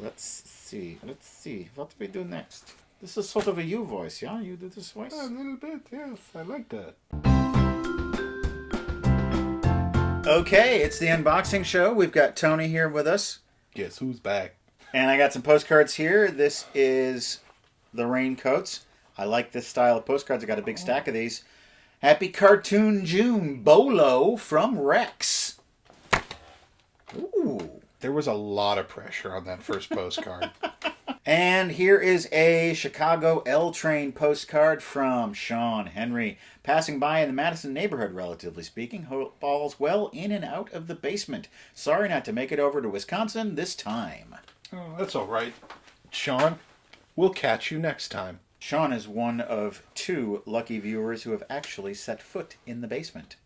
let's see. What do we do next? This is sort of a you voice, yeah? You do this voice? A little bit, yes. I like that. Okay, it's the unboxing show. We've got Tony here with us. Guess who's back? And I got some postcards here. This is the Raincoats. I like this style of postcards. I got a big stack of these. Happy Cartoon June, Bolo from Rex. Ooh. There was a lot of pressure on that first postcard. And here is a Chicago L Train postcard from Sean Henry. Passing by in the Madison neighborhood, relatively speaking, falls well in and out of the basement. Sorry not to make it over to Wisconsin this time. Oh, that's all right. Sean, we'll catch you next time. Sean is one of 2 lucky viewers who have actually set foot in the basement.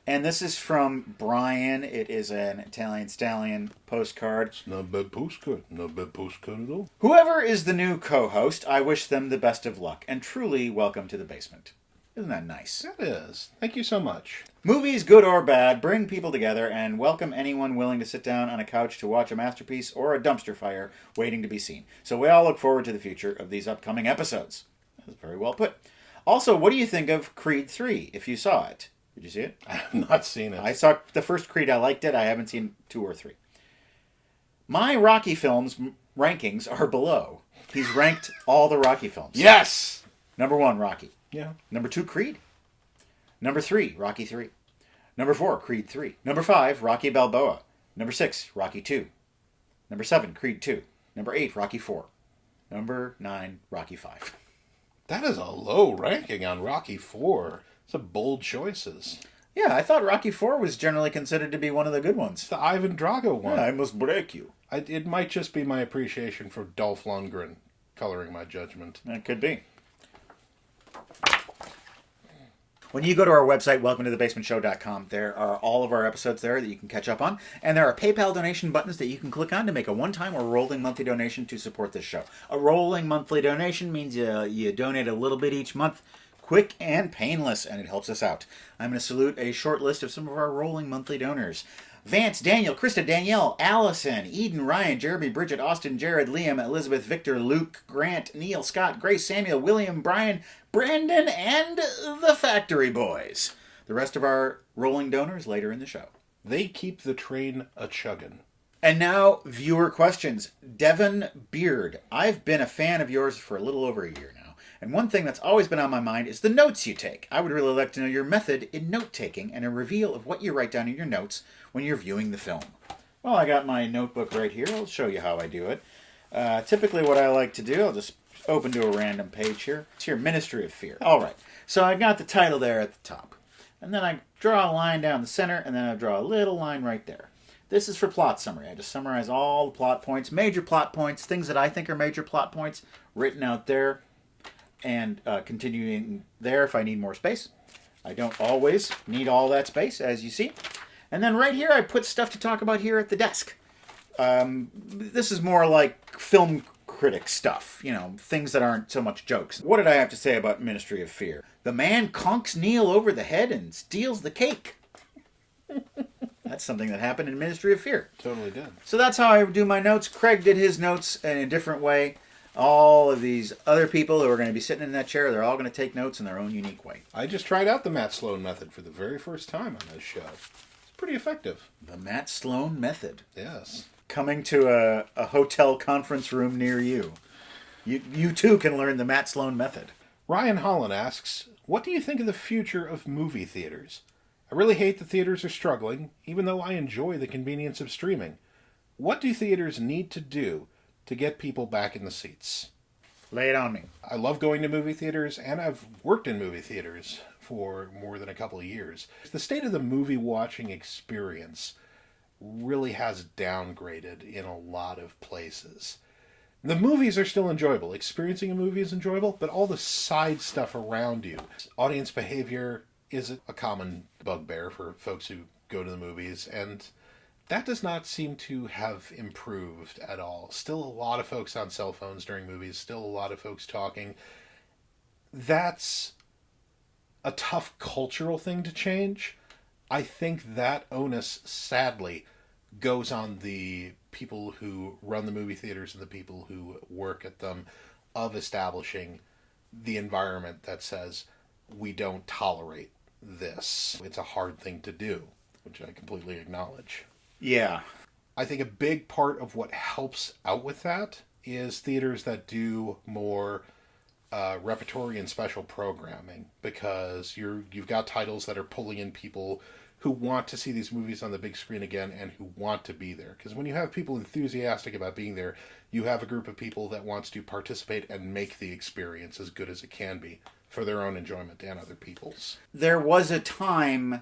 And this is from Brian. It is an Italian Stallion postcard. It's not a bad postcard. Not a bad postcard at all. Whoever is the new co-host, I wish them the best of luck. And truly welcome to the basement. Isn't that nice? That is. Thank you so much. Movies, good or bad, bring people together and welcome anyone willing to sit down on a couch to watch a masterpiece or a dumpster fire waiting to be seen. So we all look forward to the future of these upcoming episodes. That's very well put. Also, what do you think of Creed 3, if you saw it? Did you see it? I have not seen it. I saw the first Creed. I liked it. I haven't seen 2 or 3. My Rocky films rankings are below. He's ranked all the Rocky films. Yes! Number 1, Rocky. Yeah. Number 2, Creed. Number 3, Rocky 3. Number 4, Creed 3. Number 5, Rocky Balboa. Number 6, Rocky 2. Number 7, Creed 2. Number 8, Rocky 4. Number 9, Rocky 5. That is a low ranking on Rocky 4. Some bold choices. Yeah, I thought Rocky 4 was generally considered to be one of the good ones. The Ivan Drago one. Yeah, I must break you. It might just be my appreciation for Dolph Lundgren coloring my judgment. That could be. When you go to our website, welcometothebasementshow.com, there are all of our episodes there that you can catch up on. And there are PayPal donation buttons that you can click on to make a one-time or rolling monthly donation to support this show. A rolling monthly donation means you donate a little bit each month. Quick and painless, and it helps us out. I'm going to salute a short list of some of our rolling monthly donors. Vance, Daniel, Krista, Danielle, Allison, Eden, Ryan, Jeremy, Bridget, Austin, Jared, Liam, Elizabeth, Victor, Luke, Grant, Neil, Scott, Grace, Samuel, William, Brian, Brandon, and the Factory Boys. The rest of our rolling donors later in the show. They keep the train a-chuggin'. And now, viewer questions. Devin Beard, I've been a fan of yours for a little over a year now. And one thing that's always been on my mind is the notes you take. I would really like to know your method in note-taking and a reveal of what you write down in your notes when you're viewing the film. Well, I got my notebook right here. I'll show you how I do it. Typically what I like to do, I'll just open to a random page here. It's your Ministry of Fear. All right. So I got the title there at the top. And then I draw a line down the center, and then I draw a little line right there. This is for plot summary. I just summarize all the plot points, major plot points, things that I think are major plot points, written out there. And continuing there if I need more space. I don't always need all that space, as you see. And then right here, I put stuff to talk about here at the desk. This is more like film critic stuff, you know, things that aren't so much jokes. What did I have to say about Ministry of Fear? The man conks Neil over the head and steals the cake. That's something that happened in Ministry of Fear. Totally did. So that's how I do my notes. Craig did his notes in a different way. All of these other people who are going to be sitting in that chair, they're all going to take notes in their own unique way. I just tried out the Matt Sloan method for the very first time on this show. It's pretty effective. The Matt Sloan method. Yes. Coming to a hotel conference room near you. You too can learn the Matt Sloan method. Ryan Holland asks, what do you think of the future of movie theaters? I really hate the theaters are struggling, even though I enjoy the convenience of streaming. What do theaters need to do to get people back in the seats? Lay it on me. I love going to movie theaters, and I've worked in movie theaters for more than a couple of years. The state of the movie watching experience really has downgraded in a lot of places. The movies are still enjoyable. Experiencing a movie is enjoyable, but all the side stuff around you. Audience behavior is a common bugbear for folks who go to the movies, and that does not seem to have improved at all. Still a lot of folks on cell phones during movies, still a lot of folks talking. That's a tough cultural thing to change. I think that onus, sadly, goes on the people who run the movie theaters and the people who work at them of establishing the environment that says, we don't tolerate this. It's a hard thing to do, which I completely acknowledge. Yeah. I think a big part of what helps out with that is theaters that do more repertory and special programming, because you've got titles that are pulling in people who want to see these movies on the big screen again and who want to be there. Because when you have people enthusiastic about being there, you have a group of people that wants to participate and make the experience as good as it can be for their own enjoyment and other people's. There was a time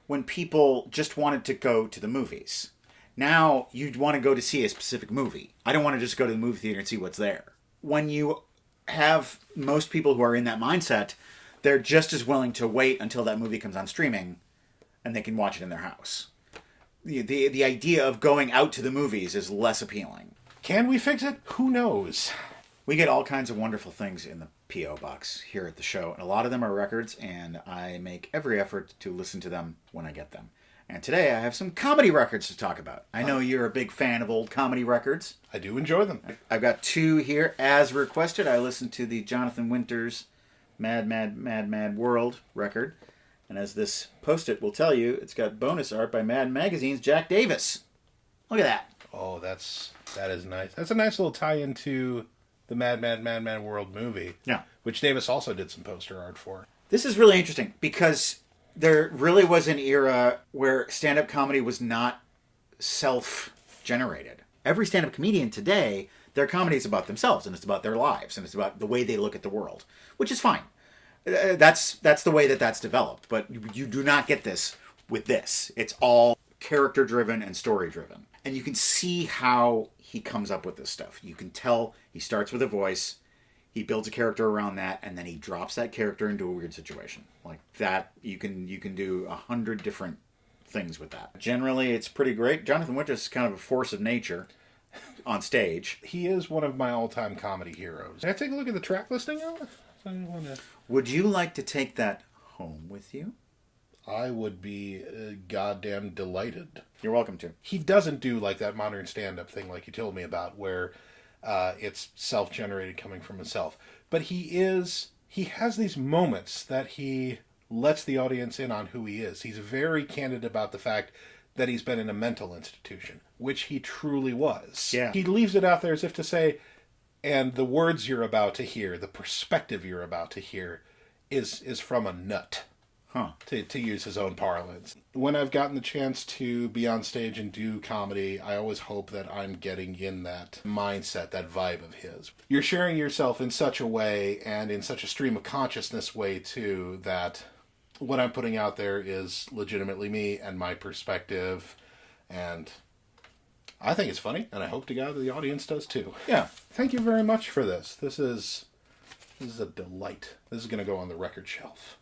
when people just wanted to go to the movies. Now you'd want to go to see a specific movie. I don't want to just go to the movie theater and see what's there. When you have most people who are in that mindset, they're just as willing to wait until that movie comes on streaming and they can watch it in their house. The idea of going out to the movies is less appealing. Can we fix it? Who knows? We get all kinds of wonderful things in the P.O. box here at the show, and a lot of them are records, and I make every effort to listen to them when I get them. And today I have some comedy records to talk about. I know you're a big fan of old comedy records. I do enjoy them. I've got two here as requested. I listened to the Jonathan Winters Mad, Mad, Mad, Mad World record. And as this post-it will tell you, it's got bonus art by Mad Magazine's Jack Davis. Look at that. Oh, that is nice. That's a nice little tie-in to the Mad, Mad, Mad, Mad World movie. Yeah. Which Davis also did some poster art for. This is really interesting because there really was an era where stand-up comedy was not self-generated. Every stand-up comedian today, their comedy is about themselves, and it's about their lives, and it's about the way they look at the world, which is fine. That's the way that's developed, but you do not get this with this. It's all character-driven and story-driven. And you can see how he comes up with this stuff. You can tell he starts with a voice, he builds a character around that, and then he drops that character into a weird situation. Like that, you can do 100 different things with that. Generally, it's pretty great. Jonathan Winters is kind of a force of nature on stage. He is one of my all-time comedy heroes. Can I take a look at the track listing of it? Would you like to take that home with you? I would be goddamn delighted. You're welcome to. He doesn't do like that modern stand-up thing like you told me about, where it's self-generated coming from himself. But he has these moments that he lets the audience in on who he is. He's very candid about the fact that he's been in a mental institution, which he truly was. Yeah. He leaves it out there as if to say, and the words you're about to hear, the perspective you're about to hear, is from a nut. Huh. To use his own parlance. When I've gotten the chance to be on stage and do comedy, I always hope that I'm getting in that mindset, that vibe of his. You're sharing yourself in such a way, and in such a stream of consciousness way, too, that what I'm putting out there is legitimately me and my perspective, and I think it's funny, and I hope to God that the audience does, too. Yeah, thank you very much for this. This is a delight. This is going to go on the record shelf.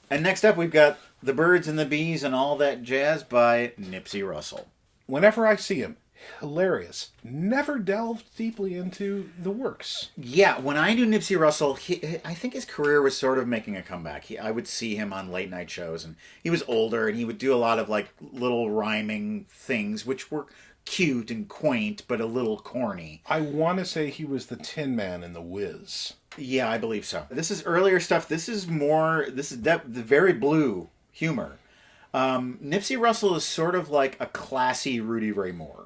And next up, we've got The Birds and the Bees and All That Jazz by Nipsey Russell. Whenever I see him, hilarious. Never delved deeply into the works. Yeah, when I knew Nipsey Russell, I think his career was sort of making a comeback. I would see him on late night shows, and he was older, and he would do a lot of like little rhyming things, which were cute and quaint, but a little corny. I want to say he was the Tin Man in The Wiz. Yeah, I believe so. This is earlier stuff. This is the very blue humor. Nipsey Russell is sort of like a classy Rudy Ray Moore.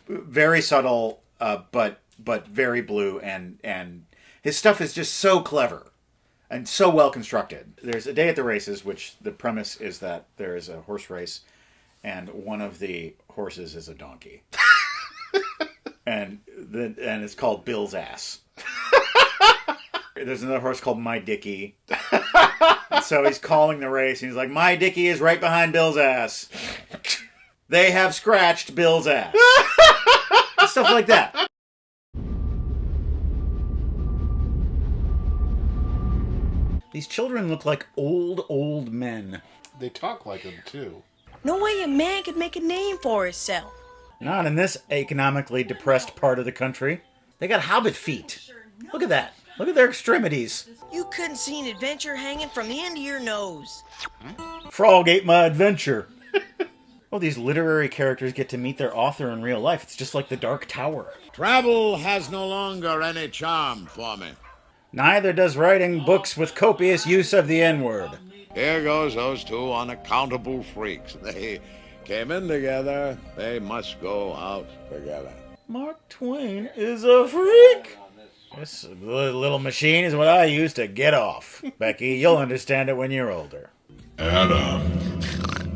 Very subtle, but very blue, and his stuff is just so clever and so well constructed. There's A Day at the Races, which the premise is that there is a horse race, and one of the horses is a donkey, and it's called Bill's Ass. There's another horse called My Dickie. And so he's calling the race, and he's like, My Dickie is right behind Bill's ass. They have scratched Bill's ass. Stuff like that. These children look like old men. They talk like them, too. No way a man could make a name for himself. Not in this economically depressed part of the country. They got hobbit feet. Look at that. Look at their extremities. You couldn't see an adventure hanging from the end of your nose. Frog ate my adventure. Well, these literary characters get to meet their author in real life. It's just like the Dark Tower. Travel has no longer any charm for me. Neither does writing books with copious use of the N-word. Here goes those two unaccountable freaks. They came in together. They must go out together. Mark Twain is a freak. This little machine is what I use to get off. Becky, you'll understand it when you're older. Adam.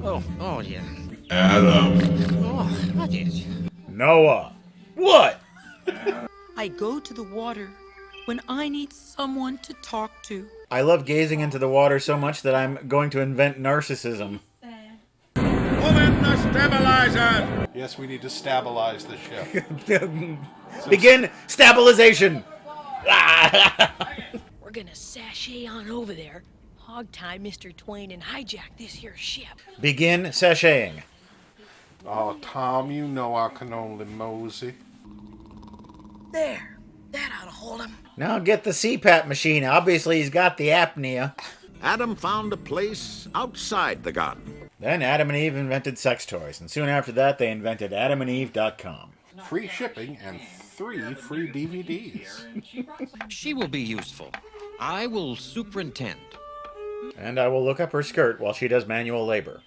Oh, yeah. Adam. Oh, what is? Noah. What? I go to the water when I need someone to talk to. I love gazing into the water so much that I'm going to invent narcissism. Move in the stabilizer! Yes, we need to stabilize the ship. Begin stabilization. We're gonna sashay on over there, hog tie Mr. Twain, and hijack this here ship. Begin sashaying. Oh, Tom, you know I can only mosey. There. That ought to hold him. Now get the CPAP machine. Obviously, he's got the apnea. Adam found a place outside the garden. Then Adam and Eve invented sex toys, and soon after that, they invented AdamandEve.com. Free shipping and 3 free DVDs. She will be useful. I will superintend. And I will look up her skirt while she does manual labor.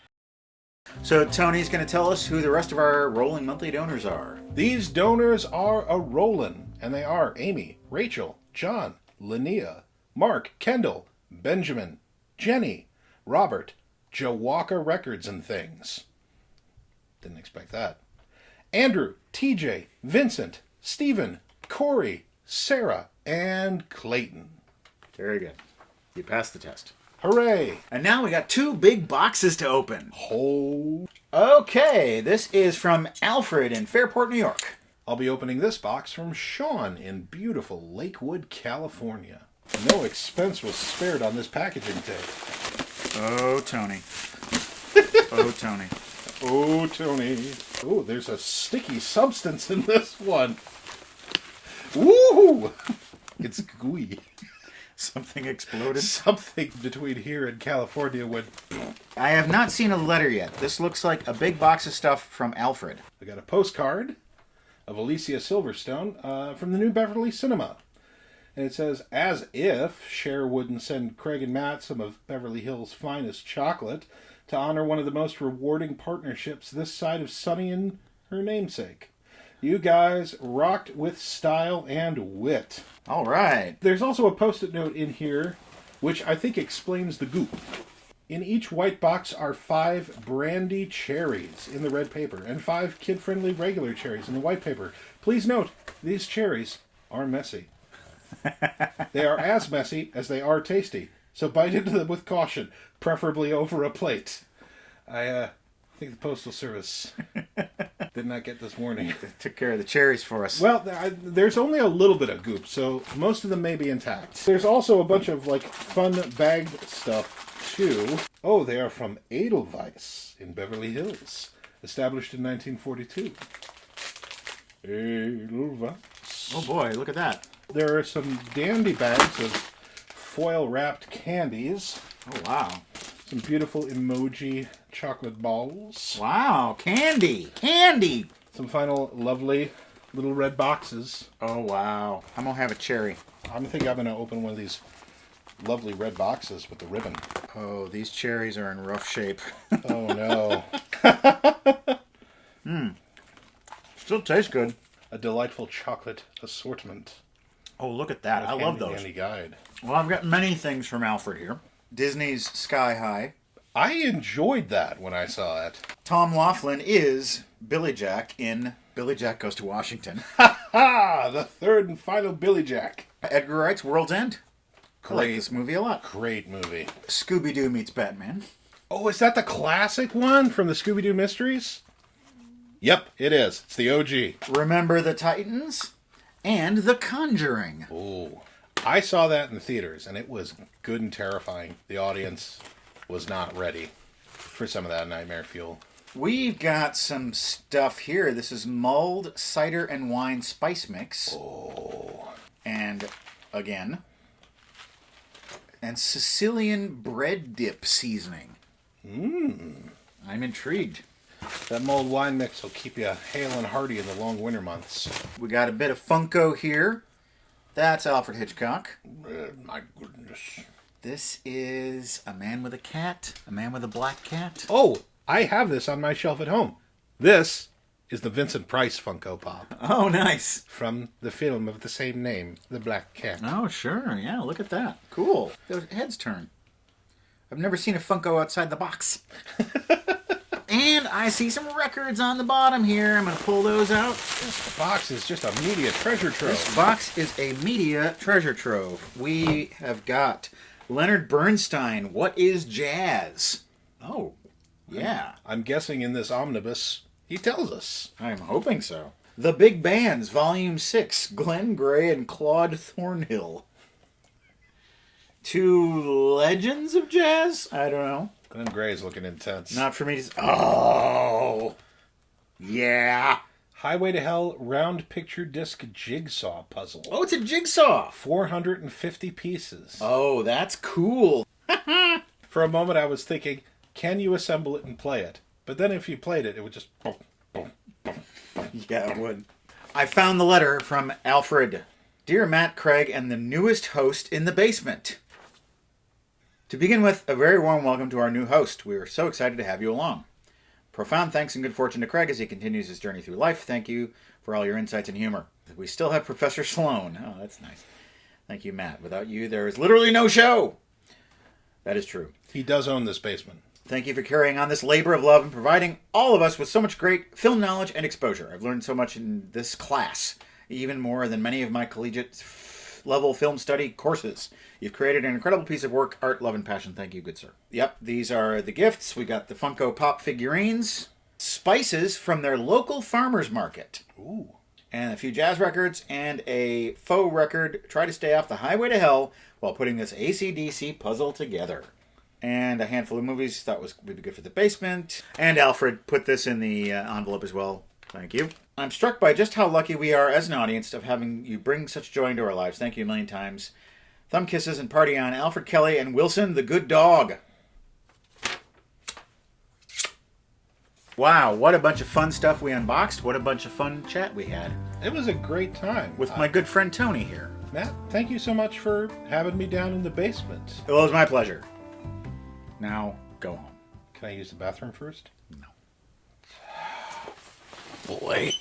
So Tony's going to tell us who the rest of our rolling monthly donors are. These donors are a-rollin', and they are Amy, Rachel, John, Linnea, Mark, Kendall, Benjamin, Jenny, Robert, Jawaka Records and Things. Didn't expect that. Andrew, TJ, Vincent, Stephen, Corey, Sarah, and Clayton. Very good. You passed the test. Hooray! And now we got 2 big boxes to open. Oh. Okay, this is from Alfred in Fairport, New York. I'll be opening this box from Sean in beautiful Lakewood, California. No expense was spared on this packaging tape. Oh, Tony. Oh, Tony. Oh, Tony. Oh, there's a sticky substance in this one. Woo! It's gooey. Something exploded. Something between here and California went... I have not seen a letter yet. This looks like a big box of stuff from Alfred. I got a postcard of Alicia Silverstone from the New Beverly Cinema. And it says, as if Cher wouldn't send Craig and Matt some of Beverly Hills' finest chocolate to honor one of the most rewarding partnerships this side of Sunny and her namesake. You guys rocked with style and wit. All right. There's also a post-it note in here, which I think explains the goop. In each white box are 5 brandy cherries in the red paper and 5 kid-friendly regular cherries in the white paper. Please note, these cherries are messy. They are as messy as they are tasty, so bite into them with caution, preferably over a plate. I think the Postal Service did not get this warning. They took care of the cherries for us. Well, there's only a little bit of goop, so most of them may be intact. There's also a bunch of, fun bagged stuff, too. Oh, they are from Edelweiss in Beverly Hills, established in 1942. Edelweiss. Oh boy, look at that. There are some dandy bags of foil-wrapped candies. Oh wow. Some beautiful emoji chocolate balls. Wow, candy! Candy! Some final lovely little red boxes. Oh wow. I'm gonna have a cherry. I think I'm going to open one of these lovely red boxes with the ribbon. Oh, these cherries are in rough shape. Oh no. Still tastes good. A delightful chocolate assortment. Oh, look at that. I love those. Handy guide. Well, I've got many things from Alfred here. Disney's Sky High. I enjoyed that when I saw it. Tom Laughlin is Billy Jack in Billy Jack Goes to Washington. Ha! The third and final Billy Jack. Edgar Wright's World's End. I like this movie a lot. Great movie. Scooby-Doo meets Batman. Oh, is that the classic one from the Scooby-Doo Mysteries? Yep, it is. It's the OG. Remember the Titans? And The Conjuring. Oh, I saw that in the theaters, and it was good and terrifying. The audience was not ready for some of that nightmare fuel. We've got some stuff here. This is mulled cider and wine spice mix. Oh. And, again, and Sicilian bread dip seasoning. Mmm. I'm intrigued. That mulled wine mix will keep you hale and hearty in the long winter months. We got a bit of Funko here. That's Alfred Hitchcock. My goodness. This is a man with a cat. A man with a black cat. Oh, I have this on my shelf at home. This is the Vincent Price Funko Pop Oh, nice. from the film of the same name, The Black Cat. Oh, sure. Yeah, look at that. Cool. Those heads turn. I've never seen a Funko outside the box. And I see some records on the bottom here. I'm going to pull those out. This box is just a media treasure trove. This box is a media treasure trove. We have got Leonard Bernstein, What is Jazz? Oh, yeah. I'm guessing in this omnibus, he tells us. I'm hoping so. The Big Bands, Volume 6, Glenn Gray and Claude Thornhill. Two legends of jazz? I don't know. Glenn Gray's looking intense. Not for me to... Oh! Yeah! Highway to Hell round picture disc jigsaw puzzle. Oh, it's a jigsaw! 450 pieces. Oh, that's cool. For a moment I was thinking, can you assemble it and play it? But then if you played it, it would just... Yeah, it would. I found the letter from Alfred. Dear Matt, Craig, and the newest host in the basement. To begin with, a very warm welcome to our new host. We are so excited to have you along. Profound thanks and good fortune to Craig as he continues his journey through life. Thank you for all your insights and humor. We still have Professor Sloan. Oh, that's nice. Thank you, Matt. Without you, there is literally no show. That is true. He does own this basement. Thank you for carrying on this labor of love and providing all of us with so much great film knowledge and exposure. I've learned so much in this class, even more than many of my collegiate level film study courses. You've created an incredible piece of work, art, love, and passion. Thank you, good sir. Yep, these are the gifts. We got the Funko Pop figurines, spices from their local farmer's market. Ooh. And a few jazz records and a faux record. Try to stay off the highway to hell while putting this AC/DC puzzle together. And a handful of movies thought would be good for the basement. And Alfred put this in the envelope as well. Thank you. I'm struck by just how lucky we are as an audience of having you bring such joy into our lives. Thank you a million times. Thumb kisses and party on Alfred Kelly and Wilson the Good Dog. Wow, what a bunch of fun stuff we unboxed. What a bunch of fun chat we had. It was a great time. With my good friend Tony here. Matt, thank you so much for having me down in the basement. It was my pleasure. Now, go home. Can I use the bathroom first? No. Boy.